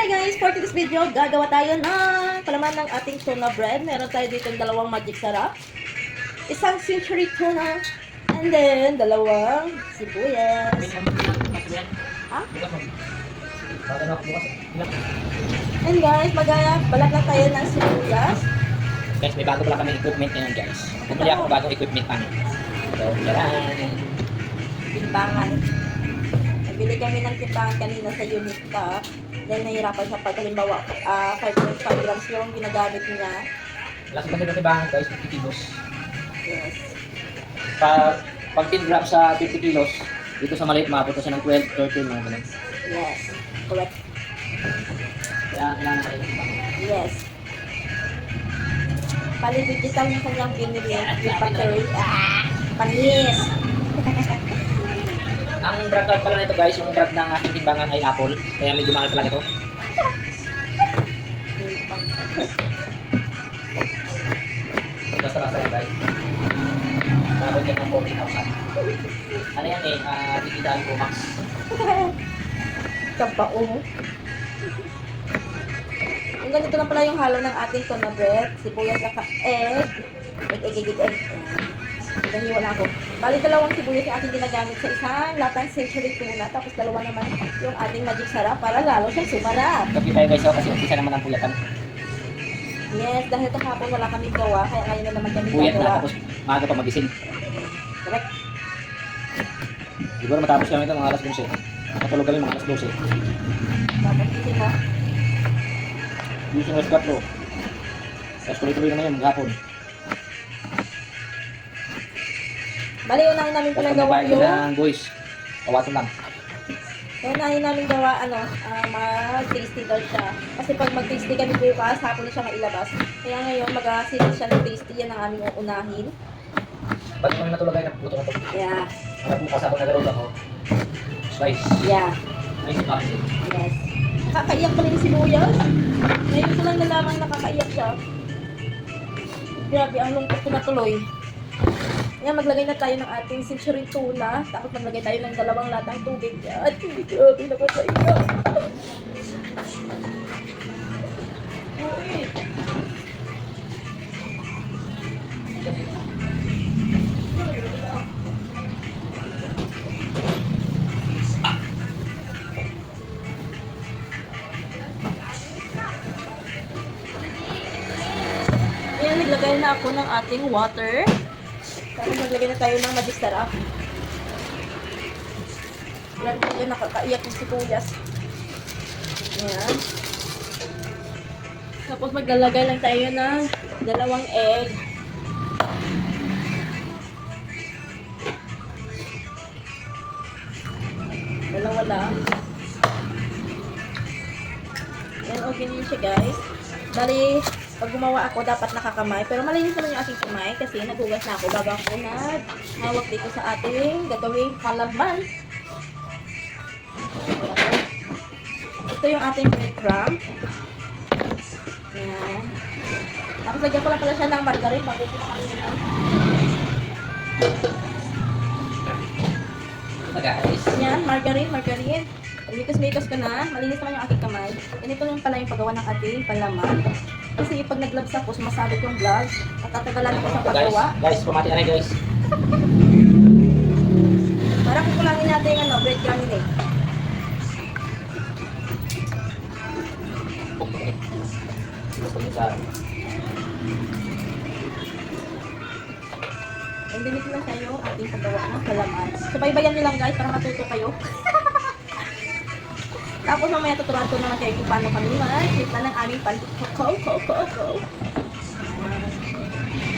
guys, for today's video, gagawa tayo ng palaman ng ating tuna bread. Meron tayo dito dalawang magic sarap, isang century tuna, and then dalawang sibuyas. Ha? And guys, balat lang tayo ng sibuyas. Guys, may bago pala kami equipment ngayon guys. Bumili ako bagong equipment namin. So, yan. Timbangan. Nagbili kami ng timbangan kanina sa Unita. Dahil nahihirapan siya pag halimbawa 5.5 grams yung ginagamit niya. Laki kasi ng tibangan guys, 50 kilos. Yes. Pag 10 grams sa 50 kilos, dito sa maliit maabot na siya ng 12, 13, mga ganun. Yes. Correct. Kaya kailangan natin yung tibangan. Yes. Pali digital yung kanyang binili. Yung battery. Panis! Ang brand pala nito guys, yung brand ng aking timbangan ay Apple. Kaya medyo mahal pala ito. Basta-basta yan guys. Nabot yan ng 40,000. Ano yan eh, digital Pro Max. Kabaong. Yung ganito lang pala yung halo ng ating tuna bread. Sibuyas at egg. Egg. Nahiwa na ako. Bali, dalawang sibuyas yung ating ginagamit sa isang latang century tuna. Tapos dalawa naman yung ating magic sarap para lalo siyang sumarap. Kapi tayo guys, kasi umpisa naman ang puyatan. Yes, dahil ito hapon wala kaming gawa. Kaya ngayon na naman kami Puyat na, gagawa. tapos maaga pa magising. Correct. Siguro matapos kami ito mga alas 12. Matulog kami mga alas 12. Tapos kasi mo. Yung alas 4. Tapos tuloy-tuloy naman yung maghapon. Bali, unahin namin Tapos pala kami gawa bahay yung... ng boys. Kawasan lang. Unahin namin gawa, mag-tasty daw siya. Kasi pag mag-tasty kami bukas, hapon na siya mailabas. Kaya ngayon, mag-asin siya ng tasty. Yan ang aming unahin. Ba't kami natulog ay naputo na ito? Yeah. Para bukas habang nag-road ako. Slice. Yeah. Ay, si Maxi. Yes. Nakakaiyak pa rin si sibuyas. Ngayon ko lang nalaman nakakaiyak siya. Grabe, ang lungkot ko na tuloy. Yan, maglagay na tayo ng ating century tuna. Tapos maglagay tayo ng dalawang latang tubig. At hindi grabe nakakaiyak. Ayan, naglagay na ako ng ating water. Tapos maglagay na tayo ng magic sarap. Grabe, nakakaiyak yung sibuyas. Ayan. Tapos maglalagay lang tayo ng dalawang egg. Dalawa lang. Ayan, okay na siya guys. Bali, pag gumawa ako, dapat nakakamay. Pero malinis naman yung aking kamay kasi nagugas na ako bago ako naghawak dito sa ating gagawing palaman. Ito yung ating breadcrumb. Ayan. Tapos lagyan ko lang pala siya ng margarine. Mag-upit na kami nila. Guys. Yan, margarine. Mikos ko na. Malinis naman yung aking kamay. Ganito lang pala yung paggawa ng ating palaman. Kasi pag nag-gloves ako, sumasabit yung gloves. At tatagalan ako sa paggawa. Guys, pumati na rin guys. Parang kukulangin natin yung breadcrumb nila. And then ito lang tayo ating paggawa ng palaman. Subaybayan nyo lang guys para matuto kayo. Tapos mamaya tuturuan ko naman kayo kung paano kami mag-hita ng aming pan-coco.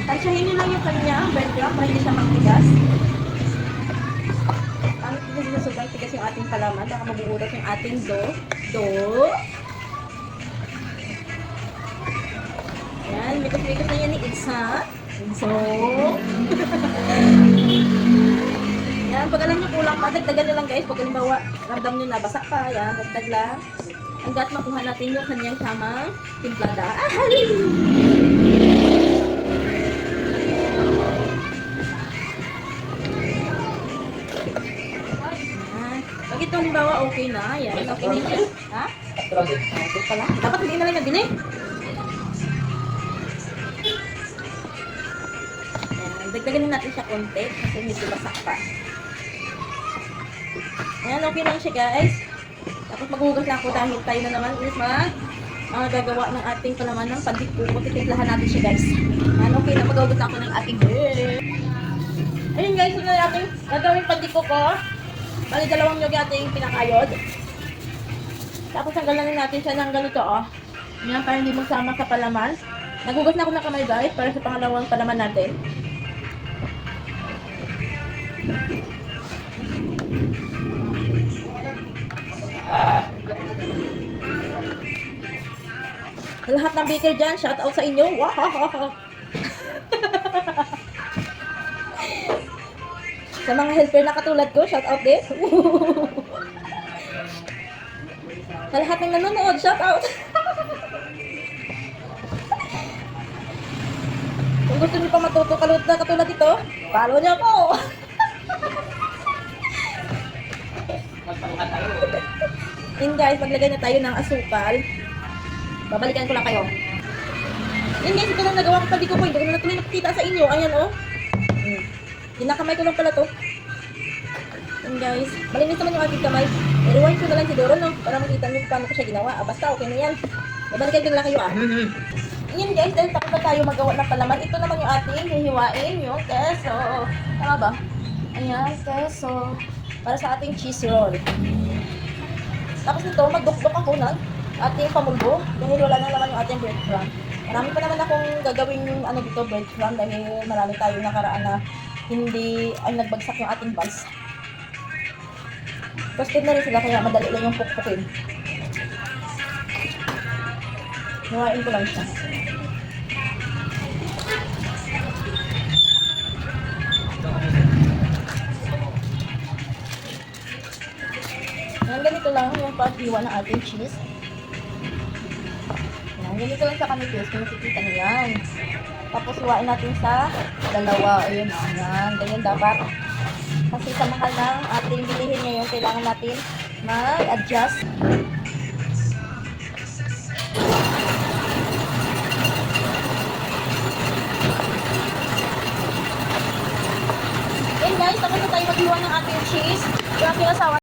Tansyahin nyo lang yung kanya breadcrumb para hindi siya magtigas. Ang tigas na sobrang tigas yung ating palaman. Baka mabuburas yung ating dough. Yan, mikos-mikos na yan ni Itza. So, yan, pag alam nyo kulang pa, dagdagan nyo lang guys. Pag halimbawa, ramdam nyo na basa pa, yan, dagdag lang. Hanggat makuha natin yung kanyang tamang timplada. Pag ito halimbawa okay na, yan, okay na siya. Ha? Grabe. Ito pala. Dapat hindi na lang nabili. Ayan, dagdagan din natin siya konti kasi medyo basak pa. Ayan, okay na siya guys. Tapos maghugas lang ako dahil tayo na naman is gagawa ng ating palaman ng pandikpo. Titimplahan natin siya guys. Ayan, okay na. Maghugas ako ng ating ayun guys, ito na ating gagawin pandikpo ko. Bali, 2 nyog ating pinakayod. Tapos tanggalan natin siya ng ganito Yan, para hindi magsama sa palaman. Nagugas na ako ng kamay guys para sa pangalawang palaman natin. Sa lahat ng baker dyan, shout out sa inyo. Wow! Sa mga helper na katulad ko, shout out din. Sa lahat ng nanonood, shout out. Kung gusto niyo pa matuto katulad ito, follow niyo ako. Magpalukan tayo. Yun guys, maglagay na tayo ng asukal. Babalikan ko lang kayo. Yun guys, ito lang nagawa ko pa di ko. Hindi ko na natuloy nakikita sa inyo. Ayan Ginakamay ko lang pala to. Yun guys, malinis naman yung aking kamay. I-rewind ko na lang siguro para makita nyo paano ko siya ginawa. Basta okay na yan. Babalikan ko lang kayo Yun guys, dahil tapos na tayo magawa ng palaman. Ito naman yung ating hihiwain, yung keso. Tama ba? Ayan, keso. Para sa ating cheese roll. Tapos nito, magdukdok ako ng ating pamulbo. Dahil wala na naman yung ating breadcrumb. Marami pa naman akong gagawin dito, breadcrumb. Dahil marami tayong nakaraan na hindi ay nagbagsak yung ating buns. Toasted na rin sila kaya madali lang yung pukpukin. Nuhain ko lang siya. Yan, ganito lang yung paghiwa ng ating cheese. Yan, ganito lang sa kanipis. Kung nakikita nyo yan. Tapos hiwain natin sa 2. Ayun, yan. Ganyan dapat. Kasi sa mahal ng ating bilihin ngayon, kailangan natin mag-adjust. Yan guys, tapos na tayo maghiwa ng ating cheese. Yung aking asawa